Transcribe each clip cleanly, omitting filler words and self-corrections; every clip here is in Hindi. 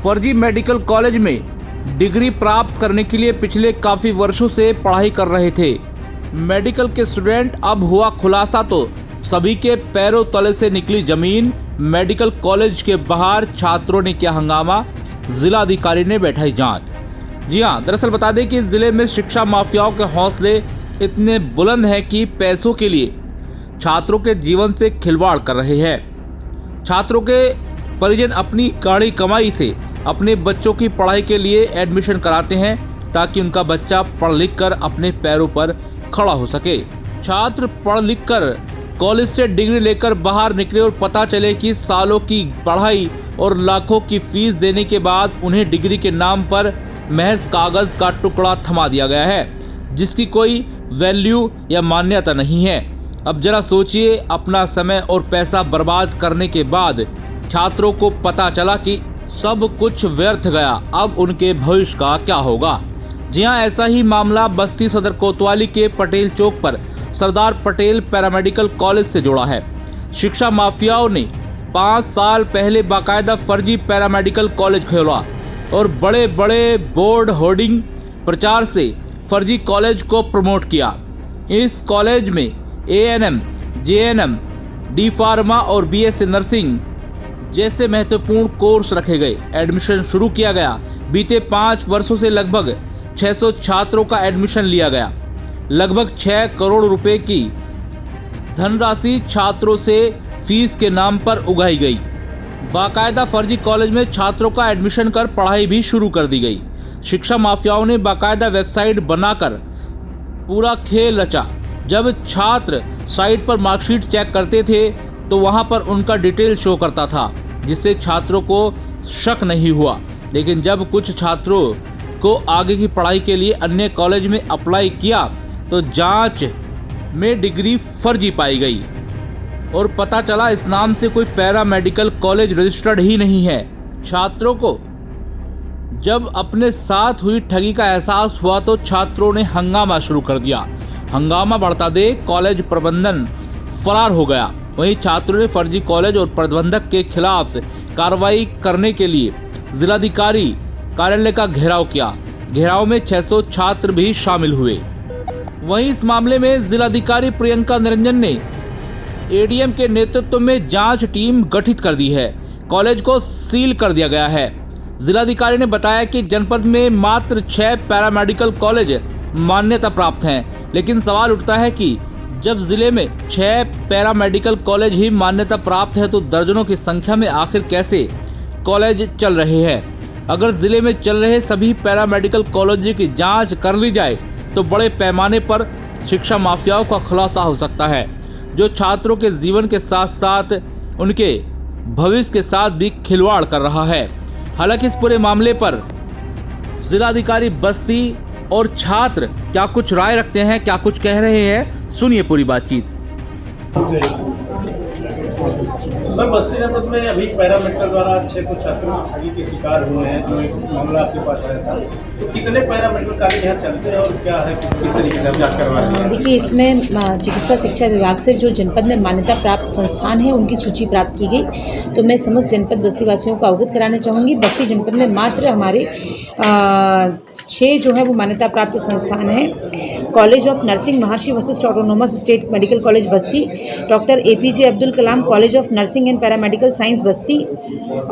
फर्जी मेडिकल कॉलेज में डिग्री प्राप्त करने के लिए पिछले काफ़ी वर्षों से पढ़ाई कर रहे थे। मेडिकल के स्टूडेंट, अब हुआ खुलासा तो सभी के पैरों तले से निकली जमीन। मेडिकल कॉलेज के बाहर छात्रों ने किया हंगामा, जिलाधिकारी ने बैठाई जांच। जी हां, दरअसल बता दें कि जिले में शिक्षा माफियाओं के हौसले इतने बुलंद हैं कि पैसों के लिए छात्रों के जीवन से खिलवाड़ कर रहे हैं। छात्रों के परिजन अपनी कड़ी कमाई से अपने बच्चों की पढ़ाई के लिए एडमिशन कराते हैं ताकि उनका बच्चा पढ़ लिख कर अपने पैरों पर खड़ा हो सके। छात्र पढ़ लिख कर कॉलेज से डिग्री लेकर बाहर निकले और पता चले कि सालों की पढ़ाई और लाखों की फीस देने के बाद उन्हें डिग्री के नाम पर महज कागज का टुकड़ा थमा दिया गया है, जिसकी कोई वैल्यू या मान्यता नहीं है। अब जरा सोचिए, अपना समय और पैसा बर्बाद करने के बाद छात्रों को पता चला कि सब कुछ व्यर्थ गया। अब उनके भविष्य का क्या होगा? जी हां, ऐसा ही मामला बस्ती सदर कोतवाली के पटेल चौक पर सरदार पटेल पैरामेडिकल कॉलेज से जुड़ा है। शिक्षा माफियाओं ने 5 साल पहले बाकायदा फर्जी पैरामेडिकल कॉलेज खोला और बड़े बड़े बोर्ड होर्डिंग प्रचार से फर्जी कॉलेज को प्रमोट किया। इस कॉलेज में ANM, JNM, डी फार्मा और BSc नर्सिंग जैसे महत्वपूर्ण कोर्स रखे गए। एडमिशन शुरू किया गया। बीते 5 वर्षों से लगभग 600 छात्रों का एडमिशन लिया गया। लगभग 6 करोड़ रुपए की धनराशि छात्रों से फीस के नाम पर उगाई गई। बाकायदा फर्जी कॉलेज में छात्रों का एडमिशन कर पढ़ाई भी शुरू कर दी गई। शिक्षा माफियाओं ने बाकायदा वेबसाइट बनाकर पूरा खेल रचा। जब छात्र साइट पर मार्कशीट चेक करते थे तो वहां पर उनका डिटेल शो करता था, जिससे छात्रों को शक नहीं हुआ। लेकिन जब कुछ छात्रों को आगे की पढ़ाई के लिए अन्य कॉलेज में अप्लाई किया तो जांच में डिग्री फर्जी पाई गई और पता चला इस नाम से कोई पैरा मेडिकल कॉलेज रजिस्टर्ड ही नहीं है। छात्रों को जब अपने साथ हुई ठगी का एहसास हुआ तो छात्रों ने हंगामा शुरू कर दिया। हंगामा बढ़ता देख कॉलेज प्रबंधन फरार हो गया। वहीं छात्रों ने फर्जी कॉलेज और प्रबंधक के खिलाफ कार्रवाई करने के लिए जिलाधिकारी कार्यालय का घेराव किया। घेराव में 600 छात्र भी शामिल हुए। वहीं इस मामले में जिलाधिकारी प्रियंका निरंजन ने ADM के नेतृत्व में जांच टीम गठित कर दी है। कॉलेज को सील कर दिया गया है। जिलाधिकारी ने बताया कि जनपद में मात्र 6 पैरामेडिकल कॉलेज मान्यता प्राप्त हैं, लेकिन सवाल उठता है कि जब जिले में 6 पैरामेडिकल कॉलेज ही मान्यता प्राप्त है तो दर्जनों की संख्या में आखिर कैसे कॉलेज चल रहे हैं? अगर जिले में चल रहे सभी पैरामेडिकल कॉलेज की जांच कर ली जाए तो बड़े पैमाने पर शिक्षा माफियाओं का खुलासा हो सकता है, जो छात्रों के जीवन के साथ साथ उनके भविष्य के साथ भी खिलवाड़ कर रहा है। हालांकि इस पूरे मामले पर जिलाधिकारी बस्ती और छात्र क्या कुछ राय रखते हैं, क्या कुछ कह रहे हैं, सुनिए पूरी बातचीत। सर, बस्ती जनपद में अभी पैरामेडिकल द्वारा 600 छात्रों ठगी के शिकार हुए हैं, जो एक मामला आपके पास आया था। तो कितने पैरामेडिकल कॉलेज यहाँ चलते हैं और क्या है, किस तरीके से जांच करवा रहे हैं? देखिए, इसमें चिकित्सा शिक्षा विभाग से जो जनपद में मान्यता प्राप्त संस्थान है उनकी सूची प्राप्त की गई। तो मैं समस्त जनपद बस्ती वासियों को अवगत कराना चाहूँगी। बस्ती जनपद में मात्र हमारे 6 जो है वो मान्यता प्राप्त संस्थान हैं। College of nursing Maharshi Vashishtha autonomous state medical college Basti, doctor APJ Abdul Kalam college of nursing and paramedical science Basti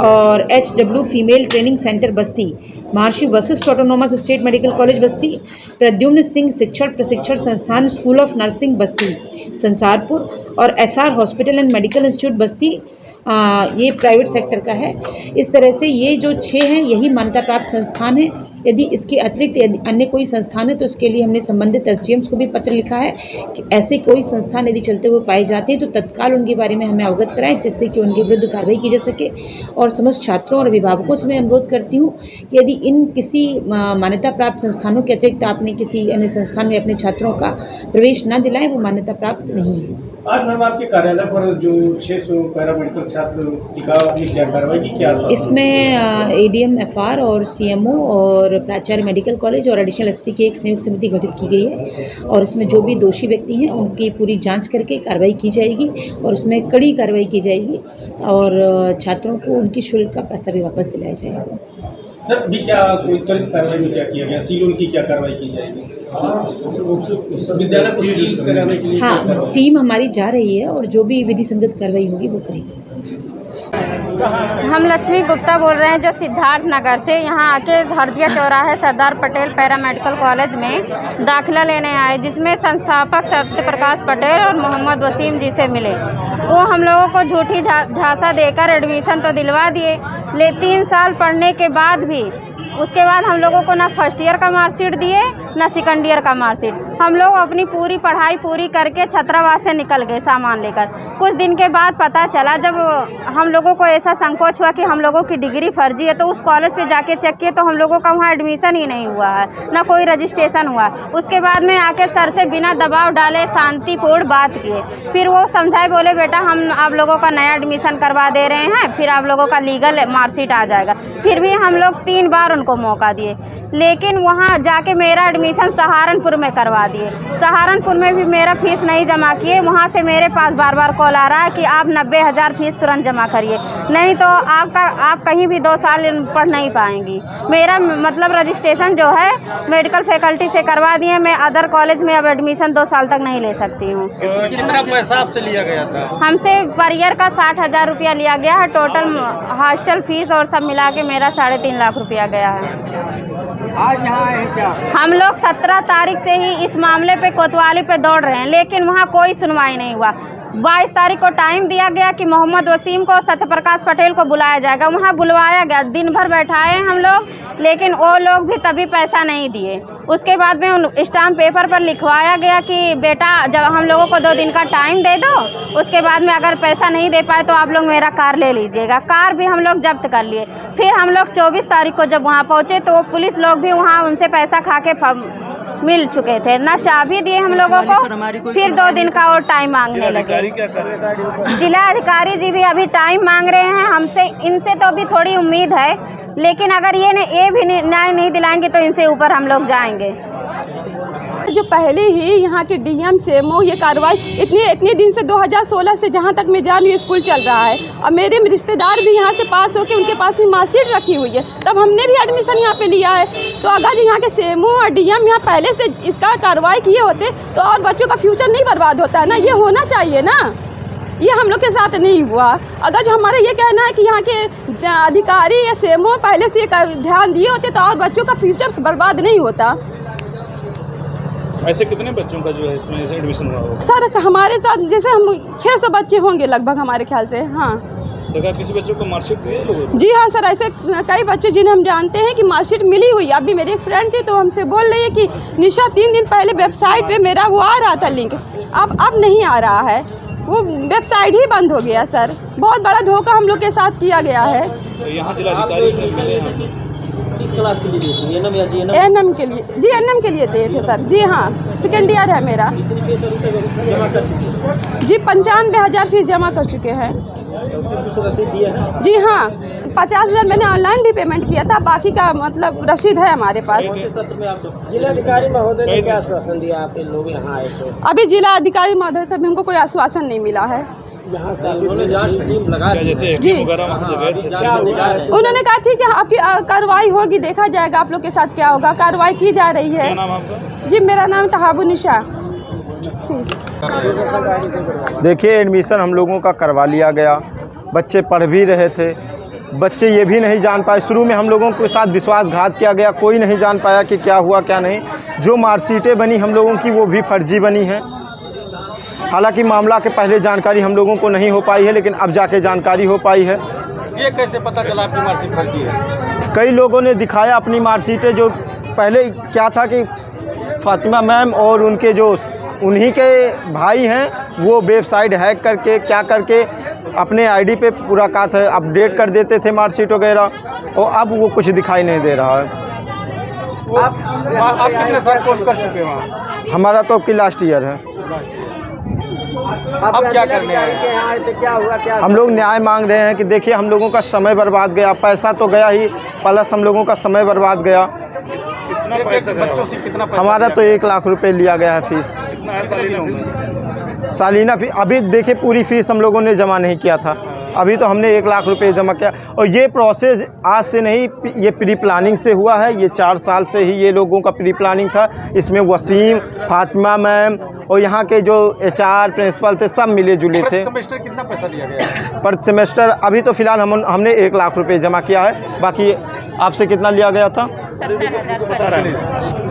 और HW female training centre Basti, Maharshi Vashishtha autonomous state medical college Basti, Pradyumn Singh शिक्षण प्रशिक्षण संस्थान स्कूल ऑफ नर्सिंग बस्ती संसारपुर और SR hospital and medical institute बस्ती, ये प्राइवेट सेक्टर का है। इस तरह से ये जो 6 हैं यही मान्यता प्राप्त संस्थान है। यदि इसके अतिरिक्त यदि अन्य कोई संस्थान है तो उसके लिए हमने संबंधित SDMs को भी पत्र लिखा है कि ऐसे कोई संस्थान यदि चलते हुए पाए जाते हैं तो तत्काल उनके बारे में हमें अवगत कराएं, जिससे कि उनके विरुद्ध कार्रवाई की जा सके। और समस्त छात्रों और अभिभावकों से मैं अनुरोध करती हूँ कि यदि इन किसी मान्यता प्राप्त संस्थानों के अतिरिक्त आपने किसी अन्य संस्थान में अपने छात्रों का प्रवेश न दिलाएं, वो मान्यता प्राप्त नहीं है। आज मैम आपके कार्यालय पर जो 600 पैरामेडिकल छात्र टिकाव की क्या कार्रवाई की क्या आश्वासन? इसमें एडीएम एफआर और सीएमओ और प्राचार्य मेडिकल कॉलेज और एडिशनल एसपी की एक संयुक्त समिति गठित की गई है और इसमें जो भी दोषी व्यक्ति हैं उनकी पूरी जांच करके कार्रवाई की जाएगी और उसमें कड़ी कार्रवाई की जाएगी और छात्रों को उनकी शुल्क का पैसा भी वापस दिलाया जाएगा। सर अभी क्या कोई त्वरित कार्रवाई में क्या किया गया? सील की क्या कार्रवाई की जाएगी? विद्यालय को सील कराने के लिए हाँ, टीम हमारी जा रही है और जो भी विधि संगत कार्रवाई होगी वो करेगी। हम लक्ष्मी गुप्ता बोल रहे हैं जो सिद्धार्थ नगर से यहाँ आके हरदिया चौराहे सरदार पटेल पैरामेडिकल कॉलेज में दाखिला लेने आए, जिसमें संस्थापक सत्य प्रकाश पटेल और मोहम्मद वसीम जी से मिले। वो हम लोगों को झूठी झांसा देकर एडमिशन तो दिलवा दिए, 3 साल पढ़ने के बाद भी उसके बाद हम लोगों को ना फर्स्ट ईयर का मार्कशीट दिए ना सेकंड ईयर का मार्कशीट। हम लोग अपनी पूरी पढ़ाई पूरी करके छात्रावास से निकल गए सामान लेकर। कुछ दिन के बाद पता चला, जब हम लोगों को ऐसा संकोच हुआ कि हम लोगों की डिग्री फर्जी है, तो उस कॉलेज पे जाके चेक किए तो हम लोगों का वहाँ एडमिशन ही नहीं हुआ है, ना कोई रजिस्ट्रेशन हुआ। उसके बाद में आके सर से बिना दबाव डाले शांतिपूर्ण बात किए, फिर वो समझाए, बोले बेटा हम आप लोगों का नया एडमिशन करवा दे रहे हैं, फिर आप लोगों का लीगल मार्कशीट आ जाएगा। फिर भी हम लोग 3 बार उनको मौका दिए, लेकिन वहाँ जाके मेरा एडमिशन सहारनपुर में करवा दिए। सहारनपुर में भी मेरा फीस नहीं जमा किए, वहाँ से मेरे पास बार बार कॉल आ रहा है कि आप 90,000 फीस तुरंत जमा करिए, नहीं तो आप कहीं भी 2 साल पढ़ नहीं पाएंगी। मेरा मतलब रजिस्ट्रेशन जो है मेडिकल फैकल्टी से करवा दिए, मैं अदर कॉलेज में अब एडमिशन 2 साल तक नहीं ले सकती हूँ। कितना पैसा आपसे लिया गया था? हमसे पर ईयर का 60,000 रुपया लिया गया है। टोटल हॉस्टल फीस और सब मिला के मेरा 3.5 लाख रुपया गया है। आज यहाँ आए क्या? हम लोग 17 तारीख से ही इस मामले पे कोतवाली पे दौड़ रहे हैं, लेकिन वहाँ कोई सुनवाई नहीं हुआ। 22 तारीख को टाइम दिया गया कि मोहम्मद वसीम को सत्य प्रकाश पटेल को बुलाया जाएगा, वहाँ बुलवाया गया, दिन भर बैठाए हम लोग, लेकिन वो लोग भी तभी पैसा नहीं दिए। उसके बाद में उन स्टाम्प पेपर पर लिखवाया गया कि बेटा जब हम लोगों को 2 दिन का टाइम दे दो, उसके बाद में अगर पैसा नहीं दे पाए तो आप लोग मेरा कार ले लीजिएगा। कार भी हम लोग जब्त कर लिए। फिर हम लोग 24 तारीख को जब वहाँ पहुँचे तो वो पुलिस लोग भी वहाँ उनसे पैसा खा के मिल चुके थे, ना चाबी दिए हम लोगों को। फिर 2 दिन का और टाइम मांगने लगे। जिला अधिकारी जी भी अभी टाइम मांग रहे हैं हमसे, इनसे तो अभी थोड़ी उम्मीद है, लेकिन अगर ये भी न्याय नहीं दिलाएंगे तो इनसे ऊपर हम लोग जाएंगे। जो पहले ही यहाँ के डीएम सीएमओ ये कार्रवाई इतने दिन से 2016 से जहाँ तक मैं जान रही हूँ स्कूल चल रहा है, और मेरे रिश्तेदार भी यहाँ से पास होके उनके पास भी मार्कशीट रखी हुई है, तब हमने भी एडमिशन यहाँ पे लिया है। तो अगर यहाँ के सीएमओ और डीएम यहाँ पहले से इसका कार्रवाई किए होते तो और बच्चों का फ्यूचर नहीं बर्बाद होता है ना, ये होना चाहिए ना। ये हम लोग के साथ नहीं हुआ। अगर जो हमारा ये कहना है कि यहाँ के अधिकारी या सीएमओ पहले से ध्यान दिए होते तो और बच्चों का फ्यूचर बर्बाद नहीं होता। ऐसे कितने बच्चों का जो है इसमें एडमिशन हुआ होगा? सर हमारे साथ जैसे हम 600 बच्चे होंगे लगभग हमारे ख्याल से। हाँ, तो क्या किसी बच्चों को मार्कशीट मिली? जी हाँ सर, ऐसे कई बच्चे जिन्हें हम जानते हैं कि मार्कशीट मिली हुई है। अभी मेरी एक फ्रेंड थी तो हमसे बोल रही है कि निशा 3 दिन पहले वेबसाइट पे मेरा वो आ रहा था लिंक, अब नहीं आ रहा है, वो वेबसाइट ही बंद हो गया। सर बहुत बड़ा धोखा हम लोग के साथ किया गया है। तो यहाँ जिलाधिकारी किस क्लास के लिए दिए थे? एनएम या जीएनएम? एनएम के लिए, जी एनएम के लिए दिए थे सर। जी हाँ, सेकेंड ईयर है मेरा। कितनी पैसा जमा कर चुके हैं? जी 95,000 फीस जमा कर चुके हैं। कुछ रसीद दिया है? जी हाँ, 50,000 मैंने ऑनलाइन भी पेमेंट किया था, बाकी का मतलब रसीद है हमारे पास। सत्र में आप जिलाधिकारी महोदय ने क्या आश्वासन दिया? आप लोग यहाँ आए थे, अभी जिला अधिकारी महोदय से भी हमको कोई आश्वासन नहीं मिला है। उन्होंने जांच टीम लगा दी जैसे जी। उन्होंने कहा ठीक है आपकी कार्रवाई होगी, देखा जाएगा आप लोग के साथ क्या होगा, कार्रवाई की जा रही है। क्या नाम आपका? जी मेरा नाम तहाबू निशा। ठीक। देखिए एडमिशन हम लोगों का करवा लिया गया, बच्चे पढ़ भी रहे थे, बच्चे ये भी नहीं जान पाए, शुरू में हम लोगों के साथ विश्वासघात किया गया, कोई नहीं जान पाया कि क्या हुआ क्या नहीं। जो मार्कशीटें बनी हम लोगों की वो भी फर्जी बनी हैं। हालांकि मामला के पहले जानकारी हम लोगों को नहीं हो पाई है, लेकिन अब जाके जानकारी हो पाई है। ये कैसे पता चला आपकी मार्कशीट फर्जी है? कई लोगों ने दिखाया अपनी मार्कशीटें, जो पहले क्या था कि फातिमा मैम और उनके जो उन्हीं के भाई हैं वो वेबसाइट हैक करके क्या करके अपने आईडी पे पूरा का था अपडेट कर देते थे मार्कशीट वगैरह, और अब वो कुछ दिखाई नहीं दे रहा है। आप कितने साल कोर्स कर चुके हैं वहाँ? हमारा तो अब की लास्ट ईयर है। अब क्या करने आए थे, क्या हुआ, क्या हम लोग न्याय मांग रहे हैं कि देखिए हम लोगों का समय बर्बाद गया, पैसा तो गया ही, प्लस हम लोगों का समय बर्बाद गया। कितना पैसा गया? बच्चों से कितना पैसा हमारा तो 1 लाख रुपए लिया गया है फीस, कितना है सालाना फीस? सालाना फीस। अभी देखिए पूरी फीस हम लोगों ने जमा नहीं किया था, अभी तो हमने 1 लाख रुपए जमा किया। और ये प्रोसेस आज से नहीं, ये प्री प्लानिंग से हुआ है। ये 4 साल से ही ये लोगों का प्री प्लानिंग था। इसमें वसीम, फातिमा मैम और यहाँ के जो HR प्रिंसिपल थे, सब मिले जुले थे। सेमेस्टर कितना पैसा लिया गया? पर सेमेस्टर अभी तो फ़िलहाल हमने 1 लाख रुपए जमा किया है। बाकी आपसे कितना लिया गया था? 70,000 बता रहा है